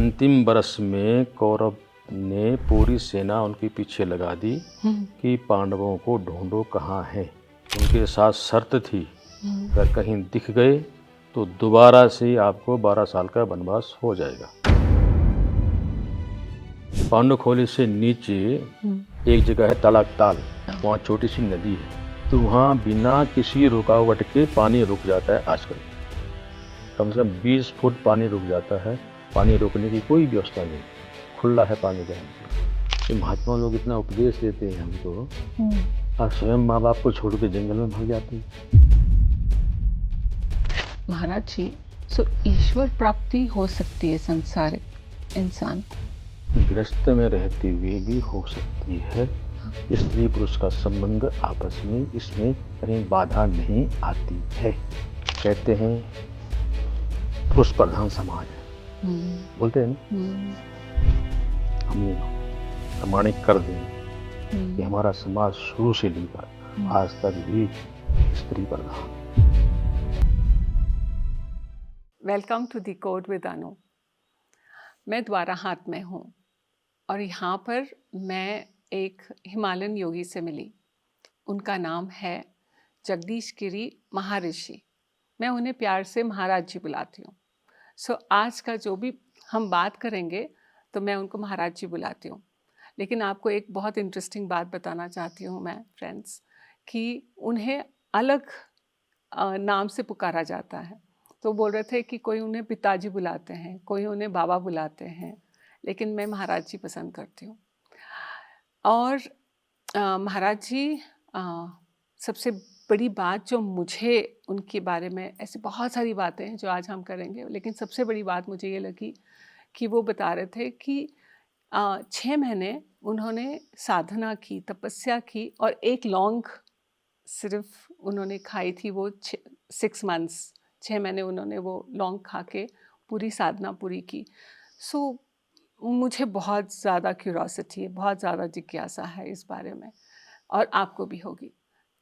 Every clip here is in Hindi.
अंतिम वर्ष में कौरव ने पूरी सेना उनके पीछे लगा दी कि पांडवों को ढूंढो कहाँ हैं। उनके साथ शर्त थी, अगर कहीं दिख गए तो दोबारा से आपको 12 साल का वनवास हो जाएगा। पांडवखोली से नीचे एक जगह है तड़ाक ताल, वहाँ छोटी सी नदी है, तो वहाँ बिना किसी रुकावट के पानी रुक जाता है। आजकल कम से कम 20 फुट पानी रुक जाता है। पानी रोकने की कोई व्यवस्था नहीं, खुला है पानी जाने। महात्मा लोग इतना उपदेश देते हैं हमको, और स्वयं माँ बाप को छोड़ के जंगल में भाग जाते हैं। महाराज जी, सो ईश्वर प्राप्ति हो सकती है संसारिक इंसान, गृहस्थ में रहते हुए भी हो सकती है। स्त्री पुरुष का संबंध आपस में, इसमें कहीं बाधा नहीं आती है। कहते हैं पुरुष प्रधान समाज है, बोलते हैं ना। हम प्रमाणित कर दें कि हमारा समाज शुरू से लेकर आज तक भी स्त्री प्रधान। Welcome to the code with Anu. मैं द्वारा हाथ में हूँ और यहाँ पर मैं एक हिमालयन योगी से मिली। उनका नाम है जगदीश गिरी महर्षि। मैं उन्हें प्यार से महाराज जी बुलाती हूँ। सो आज का जो भी हम बात करेंगे तो मैं उनको महाराज जी बुलाती हूँ। लेकिन आपको एक बहुत इंटरेस्टिंग बात बताना चाहती हूँ मैं फ्रेंड्स, कि उन्हें अलग नाम से पुकारा जाता है। तो बोल रहे थे कि कोई उन्हें पिताजी बुलाते हैं, कोई उन्हें बाबा बुलाते हैं, लेकिन मैं महाराज जी पसंद करती हूँ। और महाराज जी, सबसे बड़ी बात जो मुझे उनके बारे में, ऐसी बहुत सारी बातें हैं जो आज हम करेंगे, लेकिन सबसे बड़ी बात मुझे ये लगी कि वो बता रहे थे कि 6 महीने उन्होंने साधना की, तपस्या की, और एक लौंग सिर्फ उन्होंने खाई थी। वो 6 मंथ्स, 6 महीने उन्होंने वो लौंग खा के पूरी साधना पूरी की। सो मुझे बहुत ज़्यादा क्यूरोसिटी है, बहुत ज़्यादा जिज्ञासा है इस बारे में, और आपको भी होगी।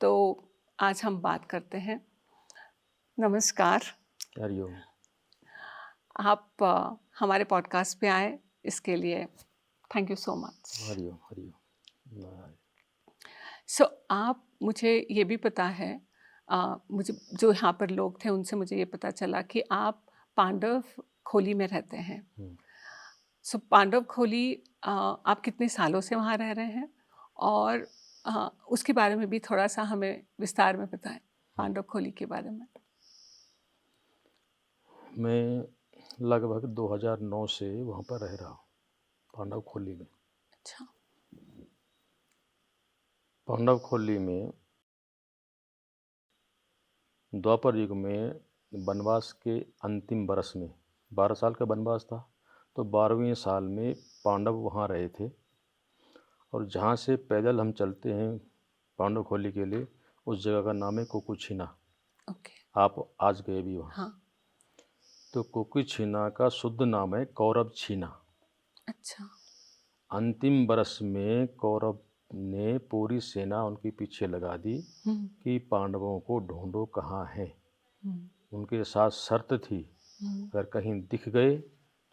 तो आज हम बात करते हैं। नमस्कार। हरिओम। आप हमारे पॉडकास्ट पे आए, इसके लिए thank you so much. Hariom Hariom. So आप, मुझे ये भी पता है, मुझे जो यहाँ पर लोग थे उनसे मुझे ये पता चला कि आप पांडव खोली में रहते हैं। सो पांडव खोली, आप कितने सालों से वहाँ रह रहे हैं, और उसके बारे में भी थोड़ा सा हमें विस्तार में बताएं, पांडव खोली के बारे में। मैं लगभग 2009 से वहाँ पर रह रहा हूँ, पांडव खोली में। अच्छा। पांडव खोली में द्वापर युग में वनवास के अंतिम वर्ष में 12 साल का वनवास था, तो 12वें साल में पांडव वहाँ रहे थे। और जहाँ से पैदल हम चलते हैं पांडव खोली के लिए, उस जगह का नाम है कुकुछिना। ओके। आप आज गए भी वहाँ? हाँ। तो कुकुछिना का शुद्ध नाम है कौरव छीना। अच्छा। अंतिम वर्ष में कौरव ने पूरी सेना उनके पीछे लगा दी कि पांडवों को ढूंढो कहाँ हैं। उनके साथ शर्त थी, अगर कहीं दिख गए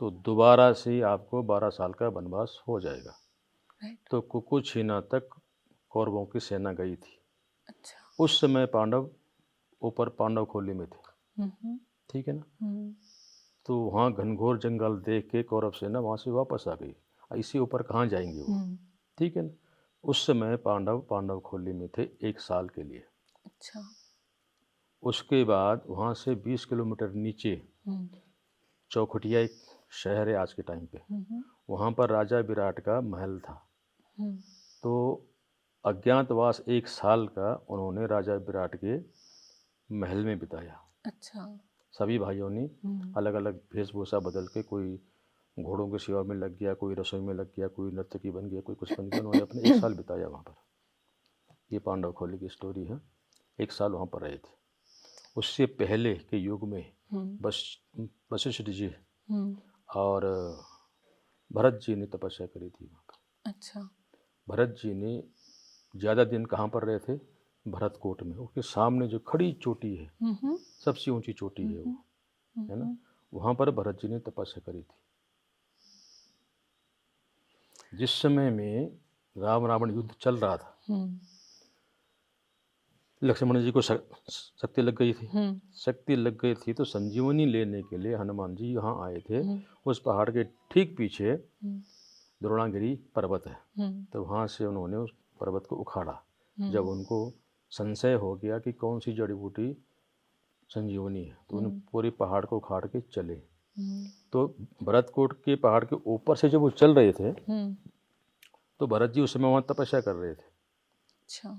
तो दोबारा से आपको 12 साल का वनवास हो जाएगा। तो कुकुछिना तक कौरवों की सेना गई थी। अच्छा। उस समय पांडव ऊपर पांडव खोली में थे, ठीक है ना। तो वहाँ घनघोर जंगल देख के कौरव सेना वहाँ से वापस आ गई। इसी ऊपर कहाँ जाएंगे वो, ठीक है ना। उस समय पांडव खोली में थे 1 साल के लिए। अच्छा। उसके बाद वहाँ से 20 किलोमीटर नीचे चौखुटिया एक शहर है आज के टाइम पे, वहाँ पर राजा विराट का महल था। तो अज्ञातवास 1 साल का उन्होंने राजा विराट के महल में बिताया। अच्छा। सभी भाइयों ने अलग अलग वेशभूषा बदल के, कोई घोड़ों की सेवा में लग गया, कोई रसोई में लग गया, कोई नर्तकी बन गया, कोई कुछ बन गया। उन्होंने अपने 1 साल बिताया वहाँ पर। ये पांडव खोली की स्टोरी है। 1 साल वहाँ पर रहे थे। उससे पहले के युग में वशिष्ठ जी और भरत जी ने तपस्या करी थी वहाँ पर। अच्छा। भरत जी ने ज़्यादा दिन कहाँ पर रहे थे? भरतकोट में। उसके सामने जो खड़ी चोटी है, सबसे ऊंची चोटी है वो, है ना, वहाँ पर भरत जी ने तपस्या करी थी। जिस समय में राम रावण युद्ध चल रहा था, लक्ष्मण जी को शक्ति लग गई थी। शक्ति लग गई थी तो संजीवनी लेने के लिए हनुमान जी यहाँ आए थे। उस पहाड़ के ठीक पीछे द्रोणागिरी पर्वत है, तो वहाँ से उन्होंने उस पर्वत को उखाड़ा। जब उनको संशय हो गया कि कौन सी जड़ी बूटी संजीवनी है, तो उन्होंने पूरे पहाड़ को उखाड़ के चले। तो भरतकोट के पहाड़ के ऊपर से जब वो चल रहे थे, तो भरत जी उस समय वहाँ तपस्या कर रहे थे। अच्छा।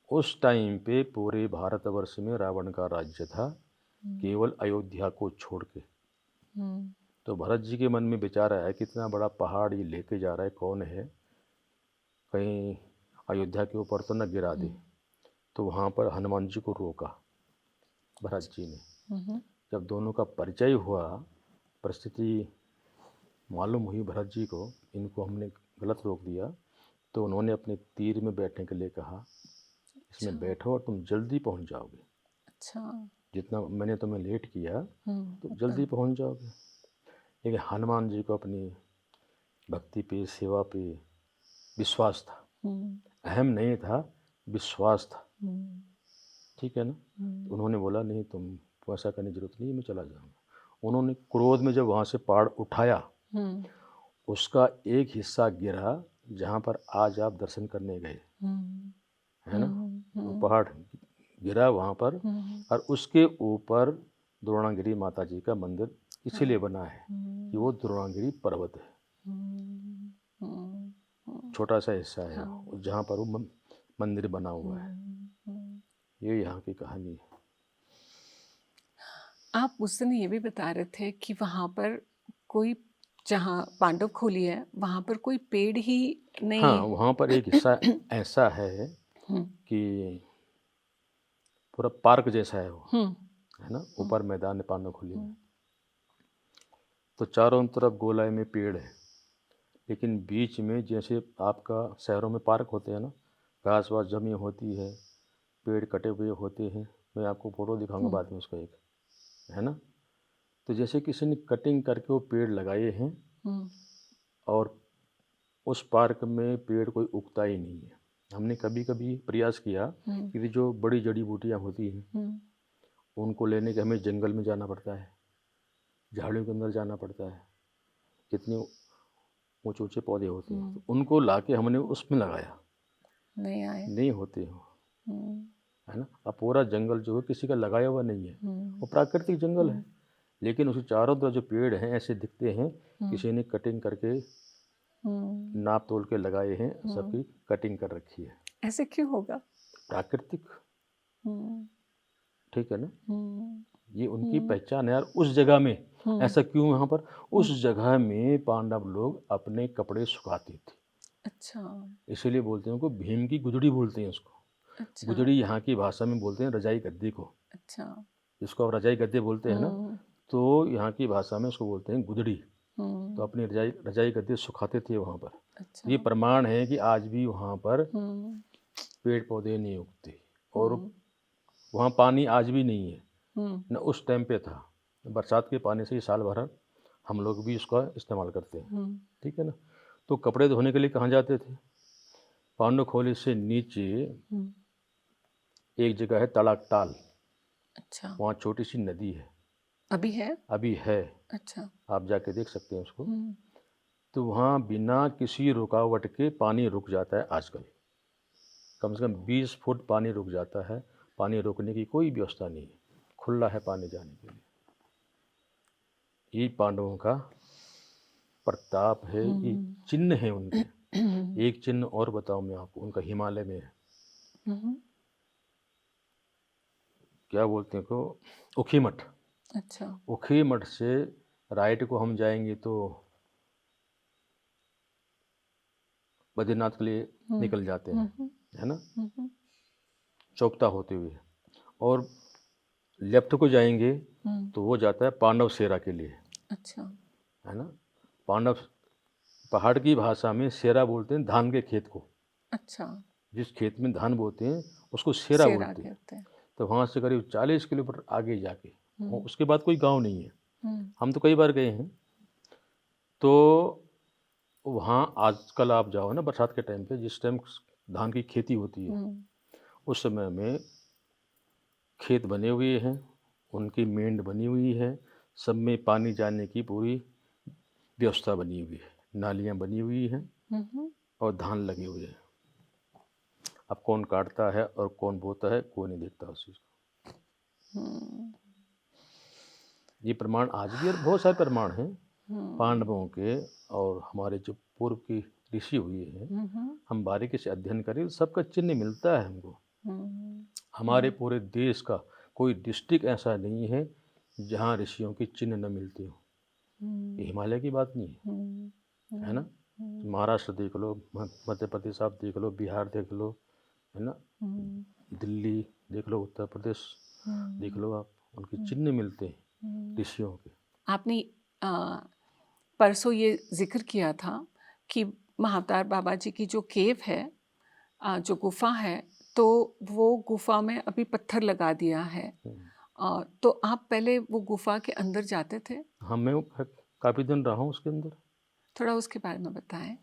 उस टाइम पे पूरे भारतवर्ष में रावण का राज्य था, केवल अयोध्या को छोड़ के। तो भरत जी के मन में विचार आया कि इतना बड़ा पहाड़ ये लेके जा रहा है, कौन है, कहीं अयोध्या के ऊपर तो न गिरा दे। तो वहाँ पर हनुमान जी को रोका भरत जी ने। जब दोनों का परिचय हुआ, परिस्थिति मालूम हुई भरत जी को, इनको हमने गलत रोक दिया, तो उन्होंने अपने तीर में बैठने के लिए कहा, इसमें बैठो और तुम जल्दी पहुँच जाओगे। अच्छा। जितना मैंने तुम्हें लेट किया तो जल्दी पहुँच जाओगे। लेकिन हनुमान जी को अपनी भक्ति पे, सेवा पे विश्वास था। अहम नहीं था, विश्वास था। ठीक है ना। तो उन्होंने बोला नहीं, तुम ऐसा करने की जरूरत नहीं, मैं चला जाऊँगा। उन्होंने क्रोध में जब वहाँ से पहाड़ उठाया, उसका एक हिस्सा गिरा जहाँ पर आज आप दर्शन करने गए, है ना। वो पहाड़ गिरा वहाँ पर, और उसके ऊपर द्रोणागिरी माता जी का मंदिर इसीलिए बना है कि वो द्रोणागिरी पर्वत है, छोटा सा हिस्सा है जहाँ पर वो मंदिर बना हुआ है। ये यहाँ की कहानी है। आप उस दिन ये भी बता रहे थे कि वहाँ पर कोई, जहाँ पांडव खोली है वहाँ पर कोई पेड़ ही नहीं। हाँ, वहाँ पर एक हिस्सा ऐसा है कि पूरा पार्क जैसा है वो, है ना। ऊपर मैदान है पांडव खोली में, तो चारों तरफ गोलाई में पेड़ है, लेकिन बीच में जैसे आपका शहरों में पार्क होते हैं ना, घास वास जमी होती है, पेड़ कटे हुए होते हैं। मैं आपको फोटो दिखाऊंगा बाद में उसका एक, है ना। तो जैसे किसी ने कटिंग करके वो पेड़ लगाए हैं, और उस पार्क में पेड़ कोई उगता ही नहीं है। हमने कभी कभी प्रयास किया कि जो बड़ी जड़ी बूटियाँ होती हैं उनको लेने के हमें जंगल में जाना पड़ता है, झाड़ियों के अंदर जाना पड़ता है, इतने ऊंचे ऊंचे पौधे होते हैं, तो उनको लाके हमने उसमें लगाया, नहीं आए, नहीं होते हो, है ना। अब पूरा जंगल जो है किसी का लगाया हुआ नहीं है, वो प्राकृतिक जंगल है, लेकिन उसके चारों तरफ जो पेड़ हैं ऐसे दिखते हैं किसी ने कटिंग करके नाप तोल के लगाए हैं, सबकी कटिंग कर रखी है। ऐसे क्यों होगा? प्राकृतिक, ठीक है ना। ये उनकी पहचान है। और उस जगह में ऐसा क्यों, यहाँ पर उस जगह में पांडव लोग अपने कपड़े सुखाते थे। अच्छा। इसीलिए बोलते हैं उनको भीम की गुदड़ी बोलते हैं उसको। अच्छा। गुदड़ी यहाँ की भाषा में बोलते हैं रजाई गद्दे को। अच्छा। जिसको आप रजाई गद्दे बोलते हैं ना, तो यहाँ की भाषा में उसको बोलते हैं गुदड़ी। तो अपनी रजाई गद्दे सुखाते थे वहाँ पर। अच्छा। ये प्रमाण है कि आज भी वहाँ पर पेड़ पौधे नहीं उगते, और वहाँ पानी आज भी नहीं है, न उस टाइम पे था। बरसात के पानी से ही साल भर हम लोग भी उसका इस्तेमाल करते हैं, ठीक है ना। तो कपड़े धोने के लिए कहाँ जाते थे? पांडव खोली से नीचे एक जगह है तड़ाक ताल। अच्छा। वहाँ छोटी सी नदी है, अभी है? अभी है। अच्छा। आप जाके देख सकते हैं उसको। तो वहाँ बिना किसी रुकावट के पानी रुक जाता है आजकल। कम से कम 20 फुट पानी रुक जाता है। पानी रोकने की कोई व्यवस्था नहीं है, खुला है पानी जाने के लिए। ये पांडवों का प्रताप है, ये चिन्ह है उनके। एक चिन्ह और बताऊं मैं आपको, उनका हिमालय में है। क्या बोलते हैं को, उखीमठ। अच्छा। उखीमठ से राइट को हम जाएंगे तो बद्रीनाथ के लिए निकल जाते हैं, है ना, चौपता होते हुए। और लेफ्ट को जाएंगे तो वो जाता है पांडव सेरा के लिए। अच्छा। है ना। पांडव पहाड़ की भाषा में सेरा बोलते हैं धान के खेत को। अच्छा। जिस खेत में धान बोते हैं उसको सेरा बोलते हैं। तो वहाँ से करीब 40 किलोमीटर आगे जाके, उसके बाद कोई गांव नहीं है। हम तो कई बार गए हैं। तो वहाँ आजकल आप जाओ ना बरसात के टाइम पे, जिस टाइम धान की खेती होती है, उस समय में खेत बने हुए हैं, उनकी मेंढ बनी हुई है, सब में पानी जाने की पूरी व्यवस्था बनी हुई है, नालियाँ बनी हुई हैं और धान लगे हुए हैं। अब कौन काटता है और कौन बोता है, कोई नहीं देखता उस चीज़ को। ये प्रमाण आज भी और बहुत सारे प्रमाण हैं पांडवों के, और हमारे जो पूर्व की ऋषि हुए हैं, हम बारीकी से अध्ययन करें, सबका चिन्ह मिलता है हमको। हमारे पूरे देश का कोई डिस्ट्रिक्ट ऐसा नहीं है जहाँ ऋषियों की चिन्ह न मिलते हो। ये हिमालय की बात नहीं है ना? महाराष्ट्र देख लो, मध्य प्रदेश आप देख लो, बिहार देख लो, है ना, दिल्ली देख लो, उत्तर प्रदेश देख लो, आप उनके चिन्ह मिलते हैं ऋषियों के। आपने परसों ये जिक्र किया था कि महाअवतार बाबा जी की जो केव है, जो गुफा है, तो वो गुफा में अभी पत्थर लगा दिया है। तो आप पहले वो गुफा के अंदर जाते थे? हाँ, मैं काफ़ी दिन रहा हूँ उसके अंदर। थोड़ा उसके बारे में बताएं,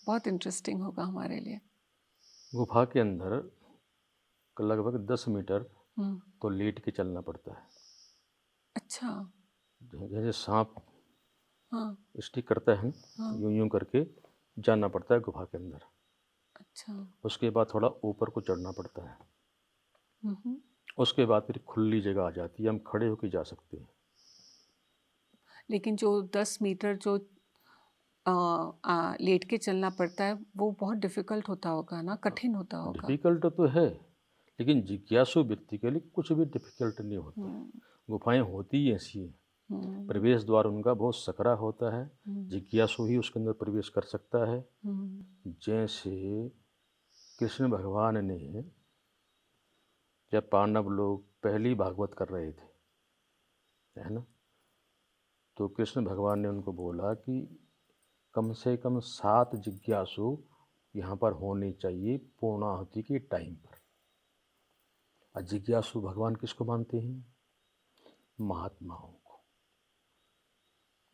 बहुत इंटरेस्टिंग होगा हमारे लिए। गुफा के अंदर लगभग 10 मीटर तो लेट के चलना पड़ता है। अच्छा। जैसे सांप हाँ। स्टिक करता है, यूं यूं करके जाना पड़ता है गुफा के अंदर। अच्छा। उसके बाद थोड़ा ऊपर को चढ़ना पड़ता है। उसके बाद फिर खुली जगह आ जाती है, हम खड़े होकर जा सकते हैं। लेकिन जो 10 मीटर जो लेट के चलना पड़ता है, वो बहुत डिफ़िकल्ट होता होगा ना, कठिन होता होगा। डिफ़िकल्ट तो है, लेकिन जिज्ञासु व्यक्ति के लिए कुछ भी डिफ़िकल्ट नहीं होता। गुफाएं होती ही ऐसी हैं, प्रवेश द्वार उनका बहुत सकरा होता है, जिज्ञासु ही उसके अंदर प्रवेश कर सकता है। जैसे कृष्ण भगवान ने, जब पांडव लोग पहली भागवत कर रहे थे, है ना, तो कृष्ण भगवान ने उनको बोला कि कम से कम 7 जिज्ञासु यहाँ पर होने चाहिए पूर्णाहुति के टाइम पर। और जिज्ञासु भगवान किसको मानते हैं? महात्माओं को,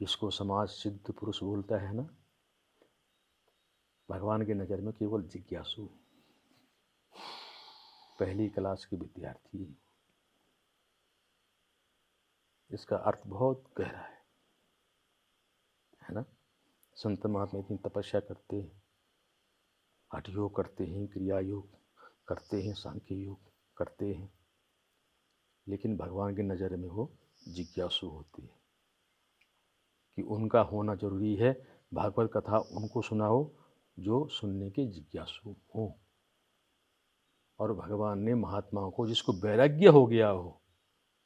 जिसको समाज सिद्ध पुरुष बोलता है ना, भगवान की नज़र में केवल जिज्ञासु, पहली क्लास के विद्यार्थी। इसका अर्थ बहुत गहरा है ना? संत महात्मा इतनी तपस्या करते हैं, हठ योग करते हैं, क्रिया योग करते हैं, सांख्य योग करते हैं, लेकिन भगवान की नज़र में वो जिज्ञासु होते हैं कि उनका होना जरूरी है। भागवत कथा उनको सुनाओ जो सुनने के जिज्ञासु हो। और भगवान ने महात्माओं को, जिसको वैराग्य हो गया हो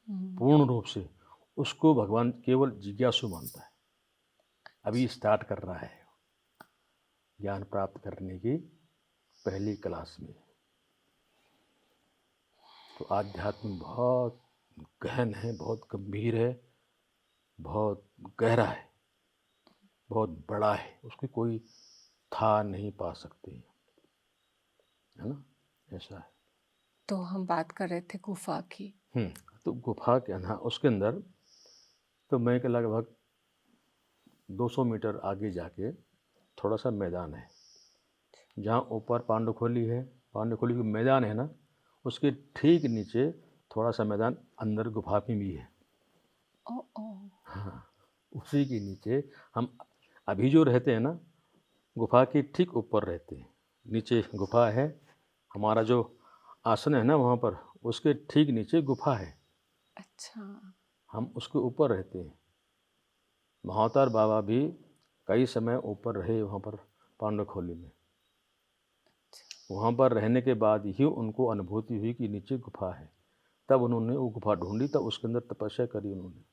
पूर्ण रूप से, उसको भगवान केवल जिज्ञासु मानता है। अभी स्टार्ट कर रहा है ज्ञान प्राप्त करने की पहली क्लास में। तो आध्यात्म बहुत गहन है, बहुत गंभीर है, बहुत गहरा है, बहुत बड़ा है, उसकी कोई था नहीं पा सकते, है ना? ऐसा है। तो हम बात कर रहे थे गुफा की। तो गुफा के अंदर, उसके अंदर तो मैं के लगभग 200 मीटर आगे जाके थोड़ा सा मैदान है, जहाँ ऊपर पांडुखोली है, पांडुखोली का मैदान है ना, उसके ठीक नीचे थोड़ा सा मैदान अंदर गुफा में भी है। हाँ, उसी के नीचे हम अभी जो रहते हैं ना, गुफा के ठीक ऊपर रहते हैं। नीचे गुफा है, हमारा जो आसन है ना वहाँ पर, उसके ठीक नीचे गुफा है। अच्छा। हम उसके ऊपर रहते हैं। महाअवतार बाबा भी कई समय ऊपर रहे वहाँ पर पांडुखोली में। वहाँ पर रहने के बाद ही उनको अनुभूति हुई कि नीचे गुफा है। तब उन्होंने वो गुफा ढूंढी, तब उसके अंदर तपस्या करी उन्होंने।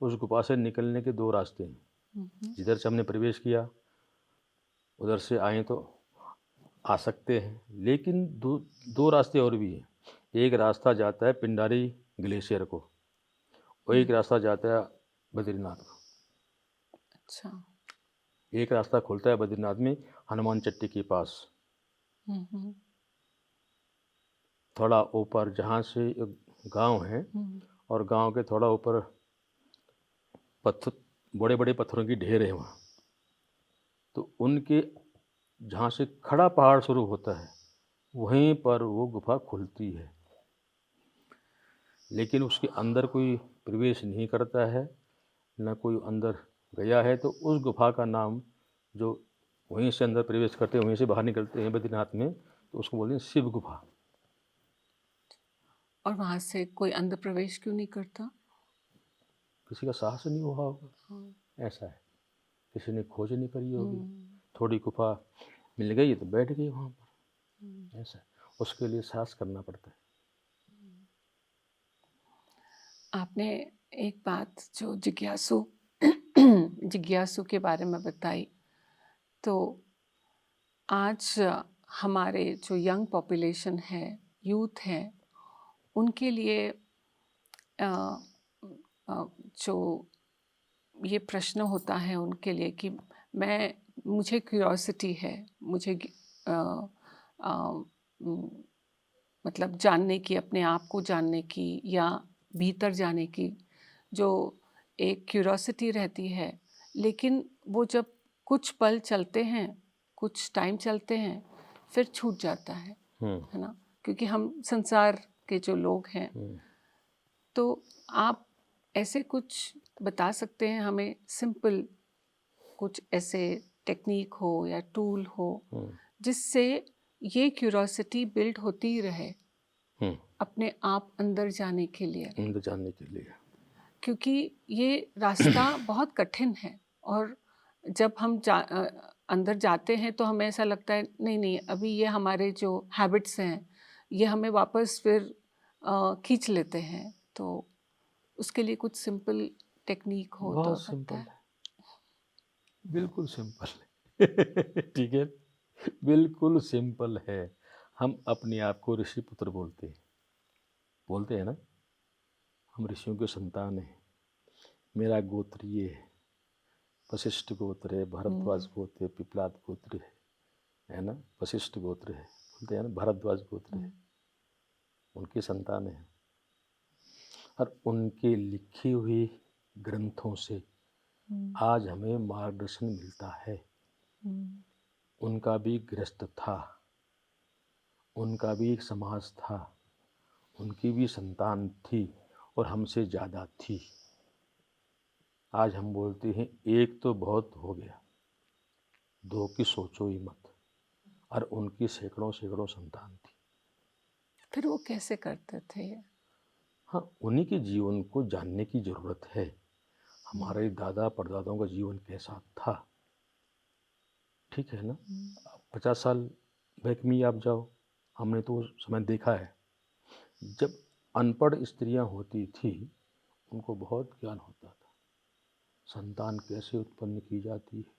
उस गुफा से निकलने के 2 रास्ते हैं। जिधर से हमने प्रवेश किया उधर से आए तो आ सकते हैं, लेकिन दो रास्ते और भी हैं। एक रास्ता जाता है पिंडारी ग्लेशियर को, और एक रास्ता जाता है बद्रीनाथ को। अच्छा। एक रास्ता खुलता है बद्रीनाथ में हनुमान चट्टी के पास, थोड़ा ऊपर, जहाँ से एक गांव है, और गांव के थोड़ा ऊपर पत्थर, बड़े बड़े पत्थरों की ढेर है वहाँ। तो उनके जहाँ से खड़ा पहाड़ शुरू होता है वहीं पर वो गुफा खुलती है, लेकिन उसके अंदर कोई प्रवेश नहीं करता है, न कोई अंदर गया है। तो उस गुफा का नाम, जो वहीं से अंदर प्रवेश करते हैं, वहीं से बाहर निकलते हैं बद्रीनाथ में, तो उसको बोलते हैं शिव गुफा। और वहाँ से कोई अंदर प्रवेश क्यों नहीं करता? किसी का साहस नहीं हुआ होगा, हाँ। ऐसा है, किसी ने खोज नहीं करी होगी, हम्म, थोड़ी गुफा मिल गई तो बैठ गई वहाँ पर, हम्म। ऐसा है। उसके लिए साहस करना पड़ता है। आपने एक बात जो जिज्ञासु जिज्ञासु के बारे में बताई, तो आज हमारे जो यंग पॉपुलेशन है, यूथ है, उनके लिए अ, जो ये प्रश्न होता है उनके लिए कि मुझे क्यूरोसिटी है, मुझे अ, अ, म, मतलब जानने की, अपने आप को जानने की या भीतर जाने की जो एक क्यूरोसिटी रहती है, लेकिन वो जब कुछ पल चलते हैं, कुछ टाइम चलते हैं, फिर छूट जाता है ना, क्योंकि हम संसार के जो लोग हैं। तो आप ऐसे कुछ बता सकते हैं हमें, सिंपल कुछ ऐसे टेक्निक हो या टूल हो जिससे ये क्यूरोसिटी बिल्ड होती ही रहे अपने आप अंदर जाने के लिए? अंदर जाने के लिए, क्योंकि ये रास्ता बहुत कठिन है, और जब हम अंदर जाते हैं तो हमें ऐसा लगता है नहीं नहीं, अभी ये हमारे जो हैबिट्स हैं ये हमें वापस फिर खींच लेते हैं। तो उसके लिए कुछ सिंपल टेक्निक हो तो बहुत सिंपल बताएं। है, बिल्कुल सिंपल है। ठीक है, बिल्कुल सिंपल है। हम अपने आप को ऋषिपुत्र बोलते हैं ना, हम ऋषियों के संतान हैं। मेरा गोत्र ये है, वशिष्ठ गोत्र है, भारद्वाज गोत्र है, पिपलाद गोत्र है ना, वशिष्ठ गोत्र है, बोलते हैं ना, भारद्वाज गोत्र है, उनकी संतान है। और उनके लिखी हुई ग्रंथों से आज हमें मार्गदर्शन मिलता है। उनका भी गृहस्थ था, उनका भी एक समाज था, उनकी भी संतान थी और हमसे ज़्यादा थी। आज हम बोलते हैं एक तो बहुत हो गया, दो की सोचो ही मत, और उनकी सैकड़ों सैकड़ों संतान थी। फिर वो कैसे करते थे? हाँ, उन्हीं के जीवन को जानने की ज़रूरत है। हमारे दादा परदादाओं का जीवन कैसा था, ठीक है ना। 50 साल बैक में ही आप जाओ, हमने तो उस समय देखा है जब अनपढ़ स्त्रियां होती थी, उनको बहुत ज्ञान होता था, संतान कैसे उत्पन्न की जाती है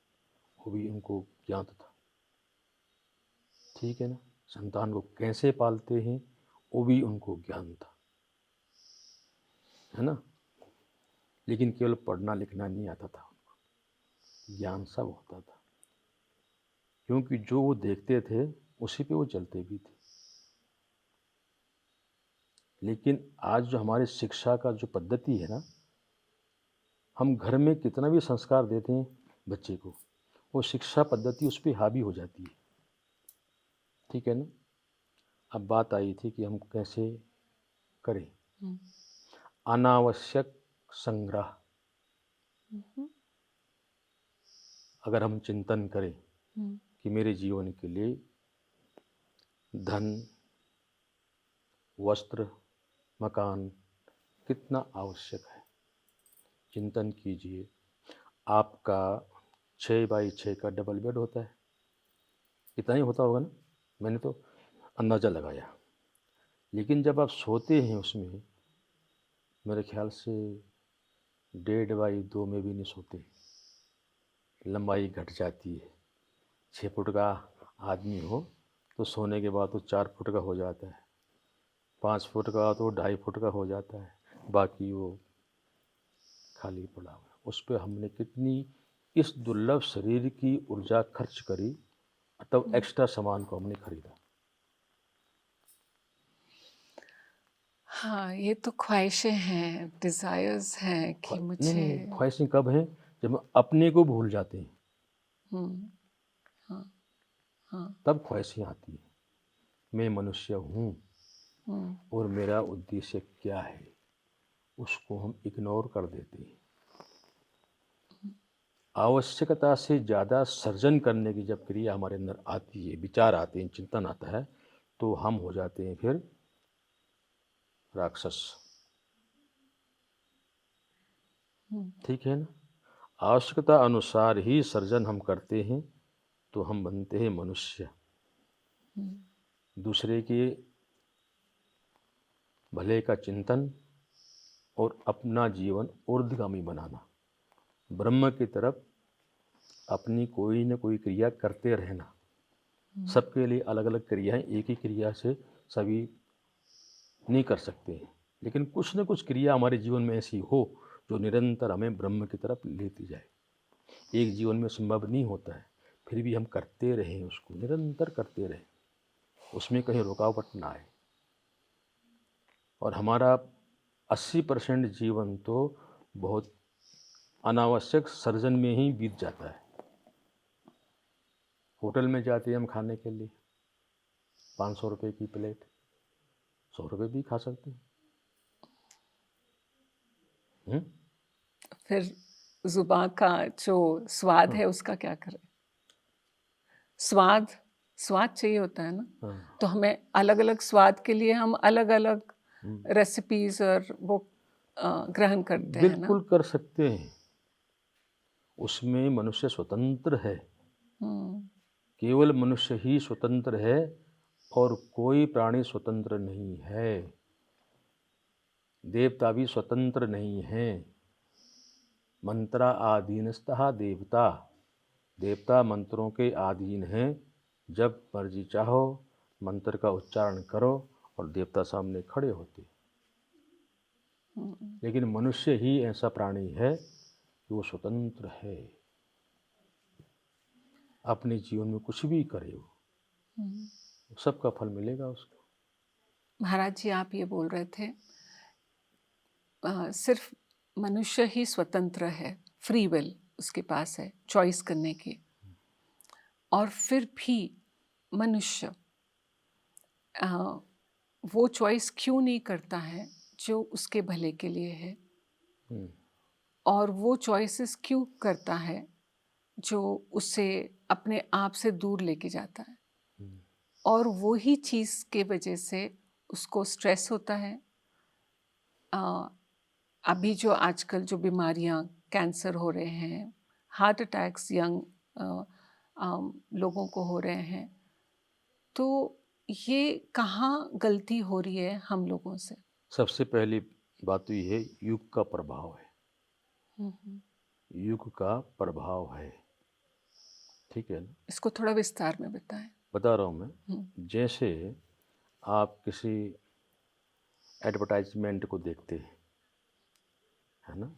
वो भी उनको ज्ञात था, ठीक है ना। संतान को कैसे पालते हैं वो भी उनको ज्ञान था, है ना। लेकिन केवल पढ़ना लिखना नहीं आता था उनको, ज्ञान सब होता था, क्योंकि जो वो देखते थे उसी पे वो चलते भी थे। लेकिन आज जो हमारी शिक्षा का जो पद्धति है ना, हम घर में कितना भी संस्कार देते हैं बच्चे को, वो शिक्षा पद्धति उस पर हावी हो जाती है, ठीक है ना। अब बात आई थी कि हम कैसे करें अनावश्यक संग्रह। अगर हम चिंतन करें कि मेरे जीवन के लिए धन, वस्त्र, मकान कितना आवश्यक है, चिंतन कीजिए। आपका 6x6 का डबल बेड होता है, इतना ही होता होगा ना, मैंने तो अंदाज़ा लगाया। लेकिन जब आप सोते हैं उसमें, मेरे ख्याल से 1.5x2 में भी नहीं सोते, लंबाई घट जाती है। 6 फुट का आदमी हो तो सोने के बाद तो 4 फुट का हो जाता है, 5 फुट का तो 2.5 फुट का हो जाता है, बाकी वो खाली पड़ा हुआ है। उस पर हमने कितनी इस दुर्लभ शरीर की ऊर्जा खर्च करी, तब एक्स्ट्रा सामान को हमने खरीदा। हाँ, ये तो ख्वाहिशें हैं, डिज़ायर्स हैं कि नहीं मुझे। नहीं, ख्वाहिशें कब हैं, जब हम अपने को भूल जाते हैं। हाँ हाँ तब ख्वाहिशें आती हैं, मैं मनुष्य हूँ और मेरा उद्देश्य क्या है, उसको हम इग्नोर कर देते हैं। आवश्यकता से ज़्यादा सर्जन करने की जब क्रिया हमारे अंदर आती है, विचार आते हैं, चिंतन आता है, तो हम हो जाते हैं फिर राक्षस। ठीक है ना? आवश्यकता अनुसार ही सर्जन हम करते हैं तो हम बनते हैं मनुष्य। दूसरे के भले का चिंतन और अपना जीवन ऊर्ध्वगामी बनाना, ब्रह्म की तरफ अपनी कोई न कोई क्रिया करते रहना। सबके लिए अलग अलग क्रियाएं, एक ही क्रिया से सभी नहीं कर सकते हैं, लेकिन कुछ न कुछ क्रिया हमारे जीवन में ऐसी हो जो निरंतर हमें ब्रह्म की तरफ लेती जाए। एक जीवन में संभव नहीं होता है, फिर भी हम करते रहें, उसको निरंतर करते रहें, उसमें कहीं रुकावट ना आए। और हमारा 80% जीवन तो बहुत अनावश्यक सर्जन में ही बीत जाता है। होटल में जाते हैं हम खाने के लिए, 500 रुपये की प्लेट, 100 रुपये भी खा सकते हैं। फिर जुबान का जो स्वाद है उसका क्या करें? स्वाद चाहिए होता है ना, तो हमें अलग अलग स्वाद के लिए हम अलग अलग रेसिपीज और वो ग्रहण करते हैं ना। बिल्कुल कर सकते हैं, उसमें मनुष्य स्वतंत्र है। केवल मनुष्य ही स्वतंत्र है और कोई प्राणी स्वतंत्र नहीं है। देवता भी स्वतंत्र नहीं है। मंत्रा आधीनस्तः देवता, देवता मंत्रों के अधीन हैं। जब मर्जी चाहो मंत्र का उच्चारण करो और देवता सामने खड़े होते। लेकिन मनुष्य ही ऐसा प्राणी है कि वो स्वतंत्र है, अपने जीवन में कुछ भी करे वो सबका फल मिलेगा उसको। महाराज जी, आप ये बोल रहे थे सिर्फ मनुष्य ही स्वतंत्र है, फ्री विल उसके पास है चॉइस करने की, और फिर भी मनुष्य वो चॉइस क्यों नहीं करता है जो उसके भले के लिए है, और वो चॉइसेस क्यों करता है जो उसे अपने आप से दूर लेके जाता है, और वो ही चीज़ के वजह से उसको स्ट्रेस होता है। अभी जो आजकल जो बीमारियां, कैंसर हो रहे हैं, हार्ट अटैक्स यंग लोगों को हो रहे हैं, तो ये कहाँ गलती हो रही है हम लोगों से? सबसे पहली बात तो ये है, युग का प्रभाव है। युग का प्रभाव है, ठीक है ना? इसको थोड़ा विस्तार में बताएं। बता रहा हूँ मैं। जैसे आप किसी एडवर्टाइजमेंट को देखते हैं, है ना?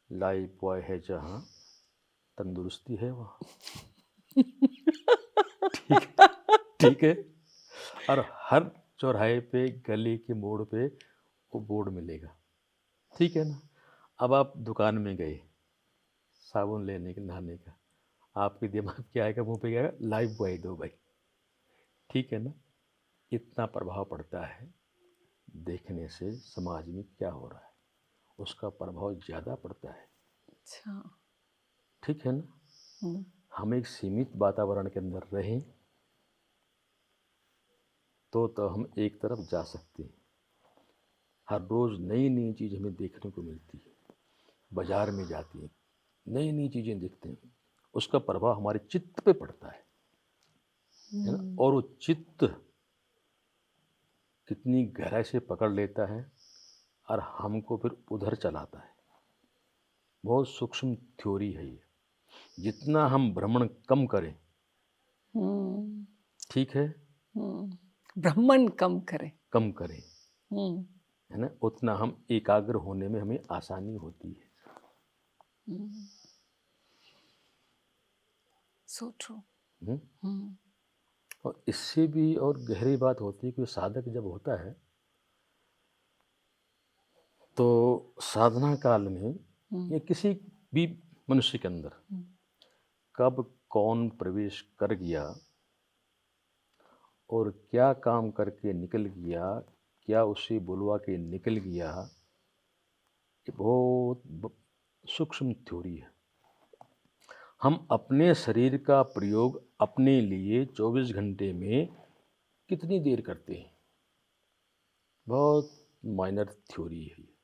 लाइफ बॉय है जहाँ, तंदुरुस्ती है वहाँ। ठीक है। और हर चौराहे पे, गली के मोड़ पे वो बोर्ड मिलेगा, ठीक है ना? अब आप दुकान में गए साबुन लेने के, नहाने का, आपके दिमाग क्या आएगा, मुंह पे क्या आएगा? लाइफ बॉय दो भाई, ठीक है ना? इतना प्रभाव पड़ता है देखने से समाज में क्या हो रहा है, उसका प्रभाव ज़्यादा पड़ता है। अच्छा, ठीक है ना? हम एक सीमित वातावरण के अंदर रहें तो हम एक तरफ जा सकते हैं। हर रोज़ नई नई चीज़ हमें देखने को मिलती है, बाज़ार में जाती हैं, नई नई चीज़ें देखते हैं, उसका प्रभाव हमारे चित्त पे पड़ता है ना? और वो चित्त कितनी गहराई से पकड़ लेता है और हमको फिर उधर चलाता है। बहुत सूक्ष्म थ्योरी है ये। जितना हम भ्रमण कम करें, ठीक है, भ्रमण कम करें, है ना, उतना हम एकाग्र होने में हमें आसानी होती है। So true. और इससे भी और गहरी बात होती है कि साधक जब होता है तो साधना काल में या किसी भी मनुष्य के अंदर कब कौन प्रवेश कर गया और क्या काम करके निकल गया, क्या उसे बुलवा के निकल गया, ये बहुत सूक्ष्म थ्योरी है। हम अपने शरीर का प्रयोग अपने लिए 24 घंटे में कितनी देर करते हैं? बहुत माइनर थ्योरी है ये।